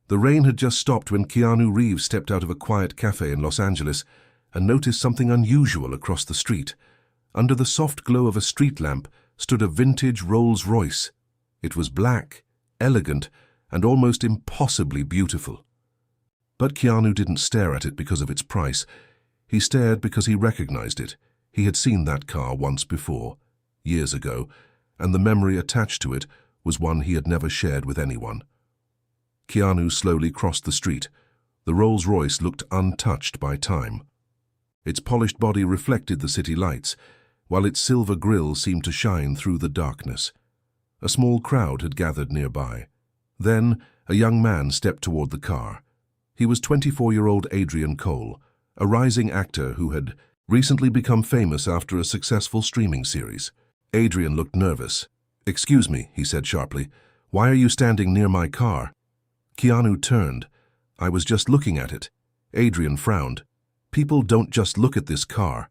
The rain had just stopped when Keanu Reeves stepped out of a quiet cafe in Los Angeles and noticed something unusual across the street. Under the soft glow of a street lamp stood a vintage Rolls-Royce. It was black, elegant, and almost impossibly beautiful. But Keanu didn't stare at it because of its price. He stared because he recognized it. He had seen that car once before, years ago, and the memory attached to it was one he had never shared with anyone. Keanu slowly crossed the street. The Rolls-Royce looked untouched by time. Its polished body reflected the city lights, while its silver grille seemed to shine through the darkness. A small crowd had gathered nearby. Then, a young man stepped toward the car. He was 24-year-old Adrian Cole, a rising actor who had recently become famous after a successful streaming series. Adrian looked nervous. "Excuse me," he said sharply. "Why are you standing near my car?" Keanu turned. "I was just looking at it." Adrian frowned. "People don't just look at this car."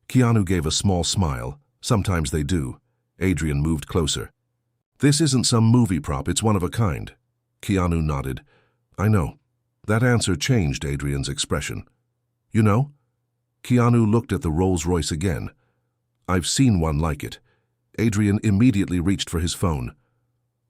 Keanu gave a small smile. "Sometimes they do." Adrian moved closer. "This isn't some movie prop, it's one of a kind." Keanu nodded. "I know." That answer changed Adrian's expression. "You know?" Keanu looked at the Rolls-Royce again. "I've seen one like it." Adrian immediately reached for his phone.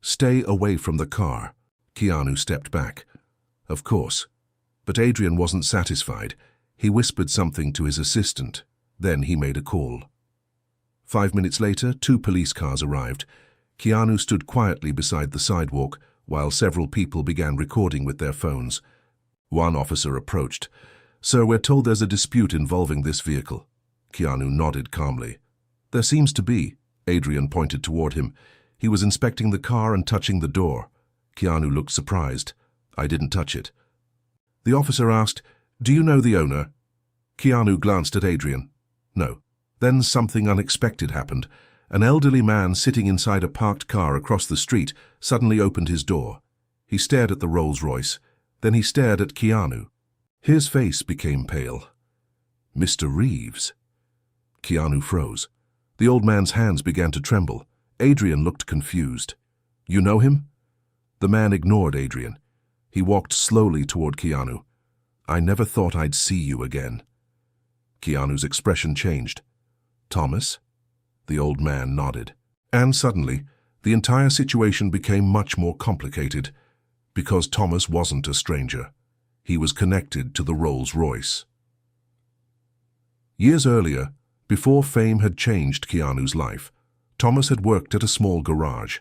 "Stay away from the car." Keanu stepped back. Of course. But Adrian wasn't satisfied. He whispered something to his assistant. Then he made a call. 5 minutes later, 2 police cars arrived. Keanu stood quietly beside the sidewalk while several people began recording with their phones. One officer approached. "Sir, we're told there's a dispute involving this vehicle." Keanu nodded calmly. "There seems to be." Adrian pointed toward him. He was inspecting the car and touching the door. Keanu looked surprised. "I didn't touch it." The officer asked, "Do you know the owner?" Keanu glanced at Adrian. "No." Then something unexpected happened. An elderly man sitting inside a parked car across the street suddenly opened his door. He stared at the Rolls-Royce. Then he stared at Keanu. His face became pale. "Mr. Reeves." Keanu froze. The old man's hands began to tremble. Adrian looked confused. "You know him?" The man ignored Adrian. He walked slowly toward Keanu. "I never thought I'd see you again." Keanu's expression changed. "Thomas?" The old man nodded. And suddenly, the entire situation became much more complicated, because Thomas wasn't a stranger. He was connected to the Rolls-Royce. Years earlier, before fame had changed Keanu's life, Thomas had worked at a small garage.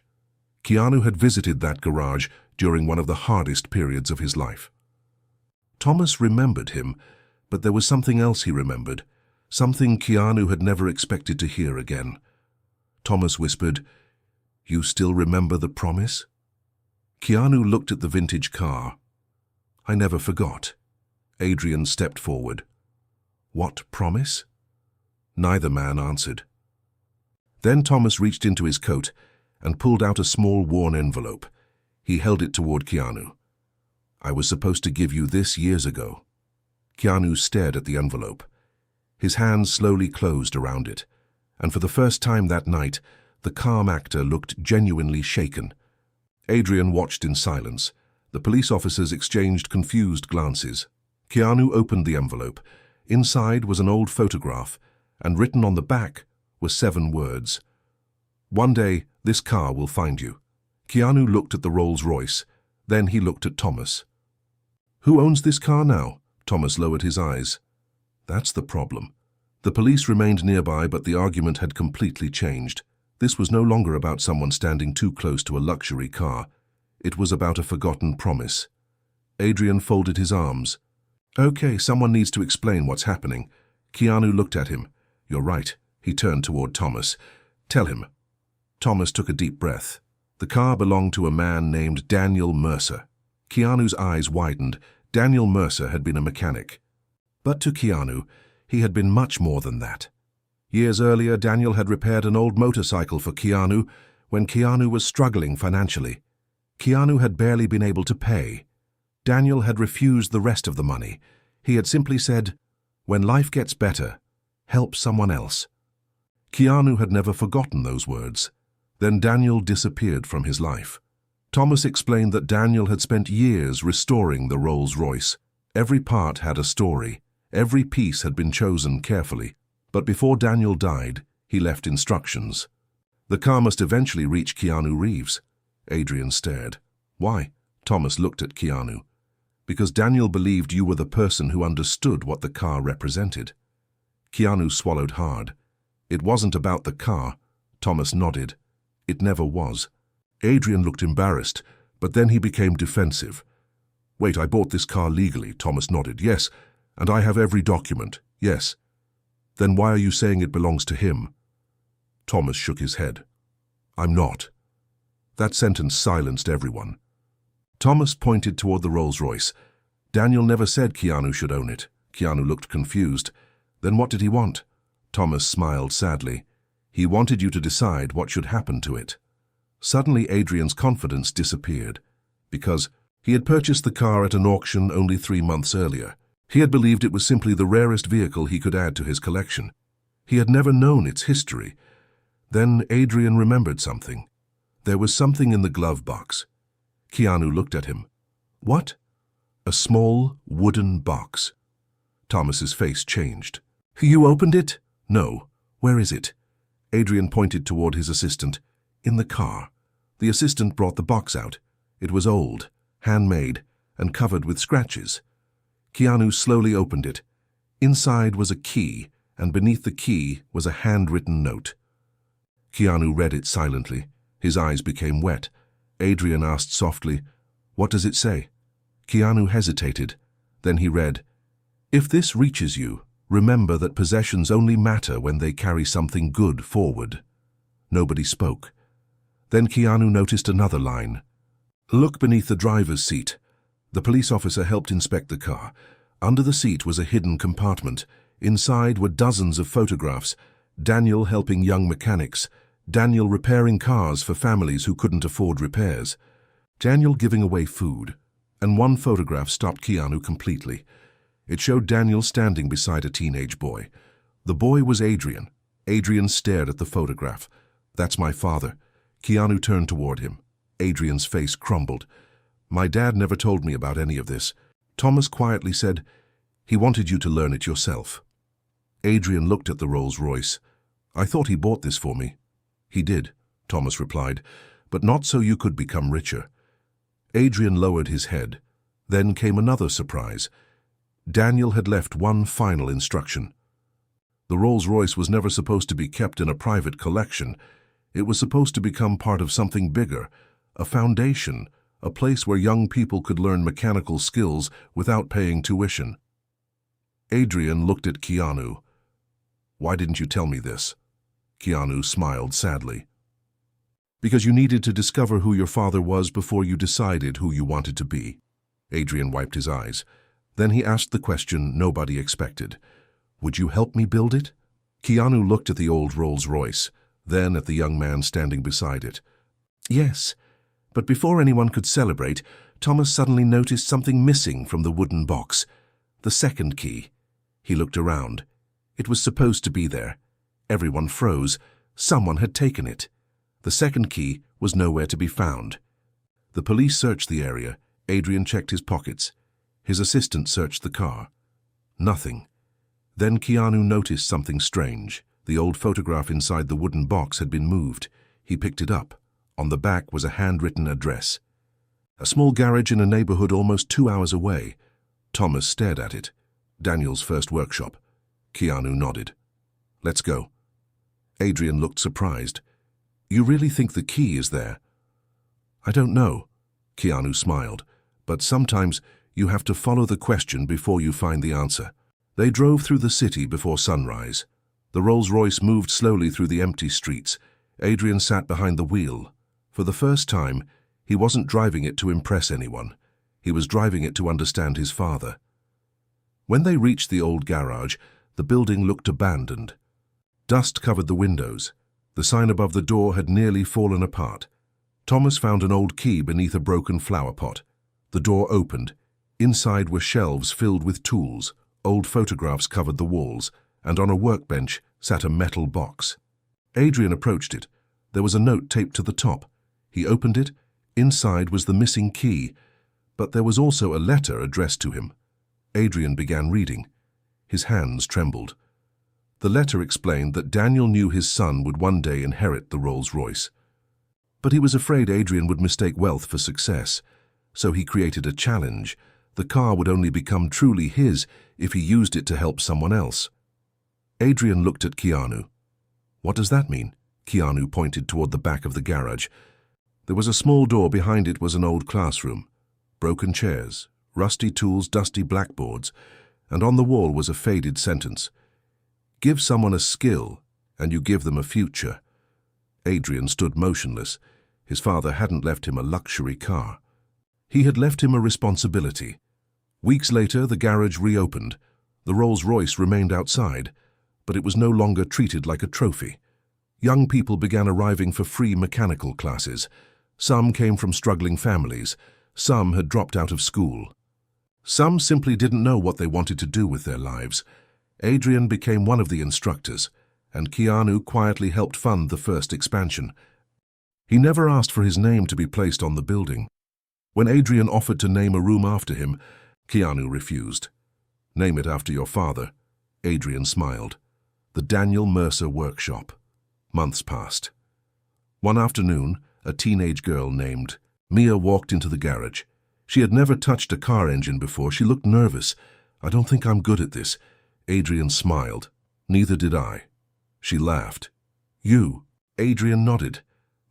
Keanu had visited that garage during one of the hardest periods of his life. Thomas remembered him, but there was something else he remembered, something Keanu had never expected to hear again. Thomas whispered, "You still remember the promise?" Keanu looked at the vintage car. "I never forgot." Adrian stepped forward. "What promise?" Neither man answered. Then Thomas reached into his coat and pulled out a small worn envelope. He held it toward Keanu. "I was supposed to give you this years ago." Keanu stared at the envelope. His hands slowly closed around it, and for the first time that night, the calm actor looked genuinely shaken. Adrian watched in silence. The police officers exchanged confused glances. Keanu opened the envelope. Inside was an old photograph, and written on the back were 7 words. "One day, this car will find you." Keanu looked at the Rolls-Royce. Then he looked at Thomas. "Who owns this car now?" Thomas lowered his eyes. "That's the problem." The police remained nearby, but the argument had completely changed. This was no longer about someone standing too close to a luxury car. It was about a forgotten promise. Adrian folded his arms. "Okay, someone needs to explain what's happening." Keanu looked at him. "You're right." He turned toward Thomas. "Tell him." Thomas took a deep breath. The car belonged to a man named Daniel Mercer. Keanu's eyes widened. Daniel Mercer had been a mechanic. But to Keanu, he had been much more than that. Years earlier, Daniel had repaired an old motorcycle for Keanu when Keanu was struggling financially. Keanu had barely been able to pay. Daniel had refused the rest of the money. He had simply said, "When life gets better, help someone else." Keanu had never forgotten those words. Then Daniel disappeared from his life. Thomas explained that Daniel had spent years restoring the Rolls-Royce. Every part had a story. Every piece had been chosen carefully. But before Daniel died, he left instructions. The car must eventually reach Keanu Reeves. Adrian stared. Why? Thomas looked at Keanu. Because Daniel believed you were the person who understood what the car represented. Keanu swallowed hard. It wasn't about the car. Thomas nodded. It never was. Adrian looked embarrassed, but then he became defensive. Wait, I bought this car legally, Thomas nodded. Yes, and I have every document. Yes. Then why are you saying it belongs to him? Thomas shook his head. I'm not. That sentence silenced everyone. Thomas pointed toward the Rolls-Royce. Daniel never said Keanu should own it. Keanu looked confused. Then what did he want? Thomas smiled sadly. He wanted you to decide what should happen to it. Suddenly Adrian's confidence disappeared, because he had purchased the car at an auction only 3 months earlier. He had believed it was simply the rarest vehicle he could add to his collection. He had never known its history. Then Adrian remembered something. There was something in the glove box. Keanu looked at him. What? A small wooden box. Thomas's face changed. You opened it? No. Where is it? Adrian pointed toward his assistant. In the car. The assistant brought the box out. It was old, handmade, and covered with scratches. Keanu slowly opened it. Inside was a key, and beneath the key was a handwritten note. Keanu read it silently. His eyes became wet. Adrian asked softly, What does it say? Keanu hesitated. Then he read, If this reaches you, remember that possessions only matter when they carry something good forward. Nobody spoke. Then Keanu noticed another line. Look beneath the driver's seat. The police officer helped inspect the car. Under the seat was a hidden compartment. Inside were dozens of photographs. Daniel helping young mechanics. Daniel repairing cars for families who couldn't afford repairs. Daniel giving away food. And one photograph stopped Keanu completely. It showed Daniel standing beside a teenage boy. The boy was Adrian. Adrian stared at the photograph. That's my father. Keanu turned toward him. Adrian's face crumbled. My dad never told me about any of this. Thomas quietly said, He wanted you to learn it yourself. Adrian looked at the Rolls-Royce. I thought he bought this for me. He did, Thomas replied, but not so you could become richer. Adrian lowered his head. Then came another surprise. Daniel had left one final instruction. The Rolls-Royce was never supposed to be kept in a private collection. It was supposed to become part of something bigger, a foundation, a place where young people could learn mechanical skills without paying tuition. Adrian looked at Keanu. Why didn't you tell me this? Keanu smiled sadly. Because you needed to discover who your father was before you decided who you wanted to be. Adrian wiped his eyes. Then he asked the question nobody expected. Would you help me build it? Keanu looked at the old Rolls-Royce, then at the young man standing beside it. Yes, but before anyone could celebrate, Thomas suddenly noticed something missing from the wooden box. The second key. He looked around. It was supposed to be there. Everyone froze. Someone had taken it. The second key was nowhere to be found. The police searched the area. Adrian checked his pockets. His assistant searched the car. Nothing. Then Keanu noticed something strange. The old photograph inside the wooden box had been moved. He picked it up. On the back was a handwritten address. A small garage in a neighborhood almost 2 hours away. Thomas stared at it. Daniel's first workshop. Keanu nodded. Let's go. Adrian looked surprised. You really think the key is there? I don't know. Keanu smiled. But sometimes you have to follow the question before you find the answer. They drove through the city before sunrise. The Rolls-Royce moved slowly through the empty streets. Adrian sat behind the wheel. For the first time, he wasn't driving it to impress anyone. He was driving it to understand his father. When they reached the old garage, the building looked abandoned. Dust covered the windows. The sign above the door had nearly fallen apart. Thomas found an old key beneath a broken flower pot. The door opened. Inside were shelves filled with tools. Old photographs covered the walls, and on a workbench sat a metal box. Adrian approached it. There was a note taped to the top. He opened it. Inside was the missing key, but there was also a letter addressed to him. Adrian began reading. His hands trembled. The letter explained that Daniel knew his son would one day inherit the Rolls-Royce. But he was afraid Adrian would mistake wealth for success, so he created a challenge. The car would only become truly his if he used it to help someone else. Adrian looked at Keanu. "What does that mean?" Keanu pointed toward the back of the garage. There was a small door. Behind it was an old classroom. Broken chairs, rusty tools, dusty blackboards, and on the wall was a faded sentence. "Give someone a skill, and you give them a future." Adrian stood motionless. His father hadn't left him a luxury car. He had left him a responsibility. Weeks later, the garage reopened. The Rolls-Royce remained outside, but it was no longer treated like a trophy. Young people began arriving for free mechanical classes. Some came from struggling families. Some had dropped out of school. Some simply didn't know what they wanted to do with their lives. Adrian became one of the instructors, and Keanu quietly helped fund the first expansion. He never asked for his name to be placed on the building. When Adrian offered to name a room after him, Keanu refused. "Name it after your father." Adrian smiled. The Daniel Mercer Workshop. Months passed. One afternoon, a teenage girl named Mia walked into the garage. She had never touched a car engine before. She looked nervous. "I don't think I'm good at this." Adrian smiled. "Neither did I." She laughed. "You?" Adrian nodded.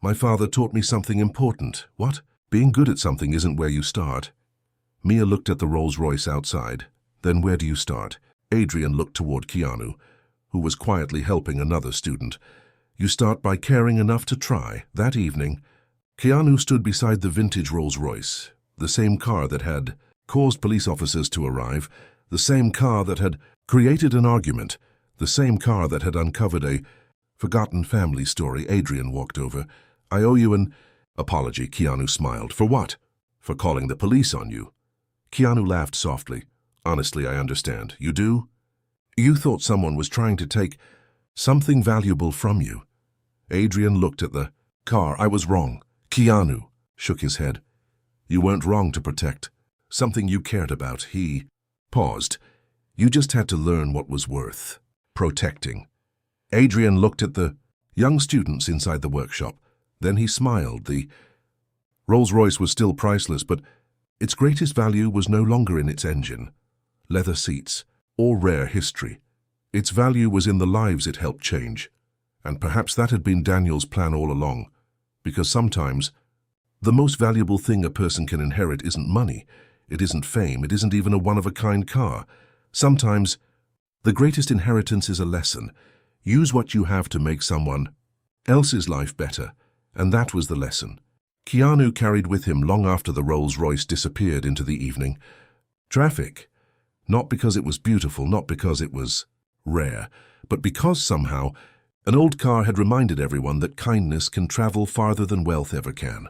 "My father taught me something important." "What?" "Being good at something isn't where you start." Mia looked at the Rolls-Royce outside. "Then where do you start?" Adrian looked toward Keanu, who was quietly helping another student. "You start by caring enough to try." That evening, Keanu stood beside the vintage Rolls-Royce, the same car that had caused police officers to arrive, the same car that had created an argument, the same car that had uncovered a forgotten family story. Adrian walked over. "I owe you an apology." Keanu smiled. "For what?" "For calling the police on you." Keanu laughed softly. "Honestly, I understand. You do? You thought someone was trying to take something valuable from you." Adrian looked at the car. "I was wrong." Keanu shook his head. "You weren't wrong to protect something you cared about." He paused. "You just had to learn what was worth protecting." Adrian looked at the young students inside the workshop. Then he smiled. The Rolls-Royce was still priceless, but its greatest value was no longer in its engine, leather seats, or rare history. Its value was in the lives it helped change. And perhaps that had been Daniel's plan all along, because sometimes the most valuable thing a person can inherit isn't money, it isn't fame, it isn't even a one-of-a-kind car. Sometimes the greatest inheritance is a lesson. Use what you have to make someone else's life better. And that was the lesson Keanu carried with him long after the Rolls-Royce disappeared into the evening. Traffic. Not because it was beautiful, not because it was rare, but because somehow an old car had reminded everyone that kindness can travel farther than wealth ever can.